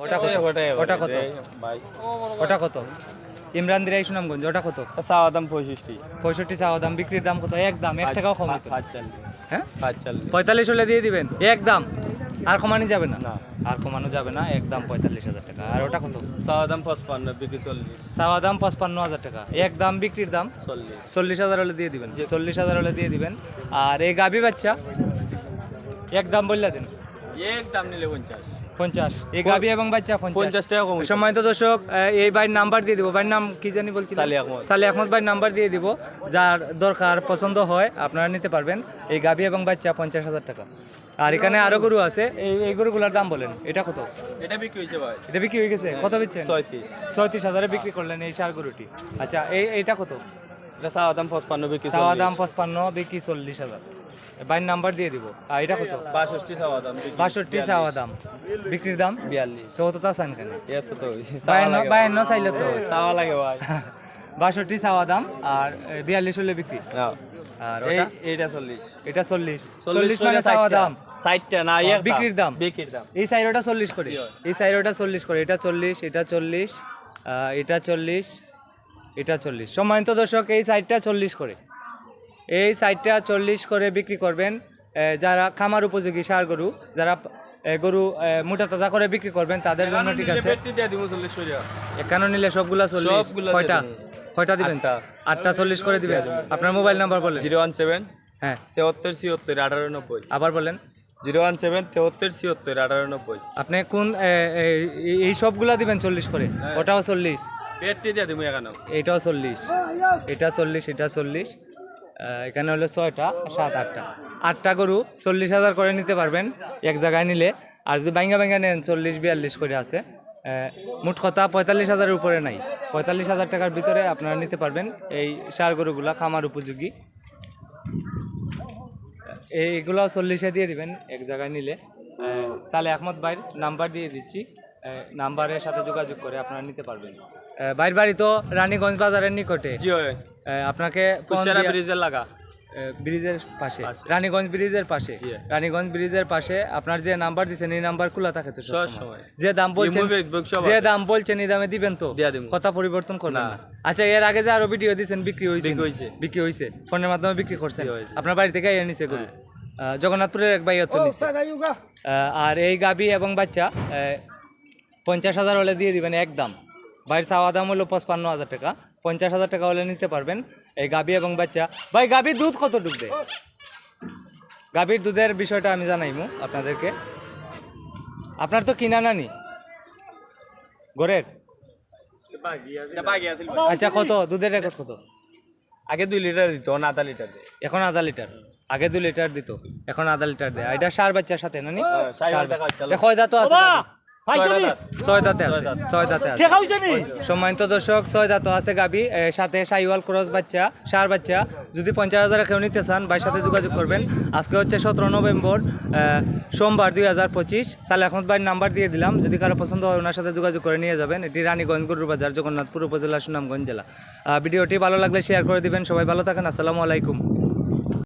ওটা কত ওটা কত ভাই ওটা কত ইমরান দিরাই সুনামগঞ্জ ওটা কত চাওয়া দাম 65 65 চাওয়া দাম বিক্রির দাম কত একদম 1 টাকাও কম হতো 45 হ্যাঁ 45 45 হলে দিয়ে দিবেন একদম আর কমানো যাবে না না আর কমানো যাবে না একদম 45,000 টাকা আর ওটা কত চাওয়া দাম 55 বিক্রি 40 চাওয়া দাম 55,000 টাকা একদম বিক্রির দাম 40,000 হলে দিয়ে দিবেন 40,000 হলে দিয়ে দিবেন আর এই গাবি বাচ্চা একদম বললা দেন একদম নিলে 50 এই গাবি এবং বাচ্চা 50 টাকা কম সম্মানিত দর্শক এই ভাইয়ের নাম্বার দিয়ে দিব ভাইয়ের নাম কি জানি বলছি সালি আহমদ ভাইয়ের নাম্বার দিয়ে দিব যার দরকার পছন্দ হয় আপনারা নিতে পারবেন এই গাবি এবং বাচ্চা 50,000 টাকা আর এখানে আরো গরু আছে এই গরুগুলোর দাম বলেন এটা কত এটা বিক্রি হইছে ভাই এটা বিক্রি হয়ে গেছে কত বেচছেন 36,000 বিক্রি করলেন এই সার গরুটি আচ্ছা এইটা কত এটা চাওয়া দাম 55 বিক্রি চাওয়া দাম 55 বিক্রি 40,000 ভাইয়ের নাম্বার দিয়ে দিব আর এটা কত 62 চাওয়া দাম 62 চাওয়া দাম বিক্রির দাম 42 তো কত তা চান কেন এত তো 52 চাইলে তো চাওয়া লাগে ভাই 62 চাওয়া দাম আর 42 হলে বিক্রি আর ওটা এইটা 40 এটা 40 মানে চাওয়া দাম 60টা না বিক্রির দাম এই সাইডটা 40 করে এই সাইডটা 40 করে এটা 40 এটা 40 এটা 40 এটা 40 সম্মানিত দর্শক এই সাইডটা 40 করে এই সাইডটা 40 করে বিক্রি করবেন যারা খামার উপযোগী সার গরু যারা গরু মোটা তাজা করে বিক্রি করবেন তাদের জন্য ঠিক আছে এখানে নিলে সবগুলা 40 কয়টা দিবেন 8টা 40 করে দিবেন আপনার মোবাইল নাম্বার বলেন 017 হ্যাঁ 73 76 98 আবার বলেন 017 73 76 98 আপনি কোন এই সবগুলা দিবেন 40 করে ওটাও 40 পেটটি দিয়ে দিমু এখানে এটাও 40 এটা 40 এটা 40 এখানে হলো 6টা 7 8টা 8টা গরু 40,000 করে নিতে পারবেন এক জায়গায় নিলে আর যদি ভাঙ্গা নেন 40 42 করে আছে মোট কথা 45,000 উপরে নাই 45,000 টাকার ভিতরে আপনারা নিতে পারবেন এই সার গরুগুলা খামার উপযোগী এইগুলো 40-এ দিয়ে দিবেন এক জায়গায় নিলে সালে আহমদ ভাইয়ের নাম্বার দিয়ে দিচ্ছি নাম্বারের সাথে যোগাযোগ করে আপনারা নিতে পারবেন ভাইয়ের বাড়ি তো রানীগঞ্জ বাজারের নিকটে আপনাকে ব্রিজের লাগা ব্রিজের পাশে রানীগঞ্জ ব্রিজের পাশে আপনার যে নাম্বার দিচ্ছেন এই নাম্বার খোলা থাকে তো যে দাম বলছেন এই দামে দিবেন তো কথা পরিবর্তন করবেন না আচ্ছা এর আগে যে আরো ভিডিও দিচ্ছেন বিক্রি হয়েছে ফোনের মাধ্যমে বিক্রি করছেন আপনার বাড়ি থেকে এনে নিছে গরু জগন্নাথপুরের এক ভাই আর এই গাবি এবং বাচ্চা 50,000 হলে দিয়ে দিবেন একদম ভাইয়ের চাওয়া দাম হলো 55,000 টাকা 50,000 টাকা হলে নিতে পারবেন এই গাবি এবং বাচ্চা ভাই গাবির দুধ কত ঢুকবে গাবির দুধের বিষয়টা আমি জানাইমু আপনাদেরকে আপনার তো কিনা নানি ঘরের আচ্ছা কত দুধের রেকর্ড কত আগে 2 লিটার দিত না আধা লিটার এখন আধা লিটার আগে 2 লিটার দিত এখন আধা লিটার দেয় এটা সার বাচ্চার সাথে নানি কয় দাঁত আছে ছয় দাঁতে আছে সম্মানিত দর্শক 6 দাঁত আছে গাবি সাথে শাহিওয়াল ক্রস বাচ্চা সার বাচ্চা যদি 50,000 কেউ নিতে চান ভাইয়ের সাথে যোগাযোগ করবেন আজকে হচ্ছে 17 নভেম্বর সোমবার 2025 সালে আহমদ ভাইয়ের নাম্বার দিয়ে দিলাম যদি কারো পছন্দ হয় ওনার সাথে যোগাযোগ করে নিয়ে যাবেন এটি রানীগঞ্জ গরুর বাজার জগন্নাথপুর উপজেলা সুনামগঞ্জ জেলা ভিডিওটি ভালো লাগলে শেয়ার করে দিবেন সবাই ভালো থাকেন আসসালামু আলাইকুম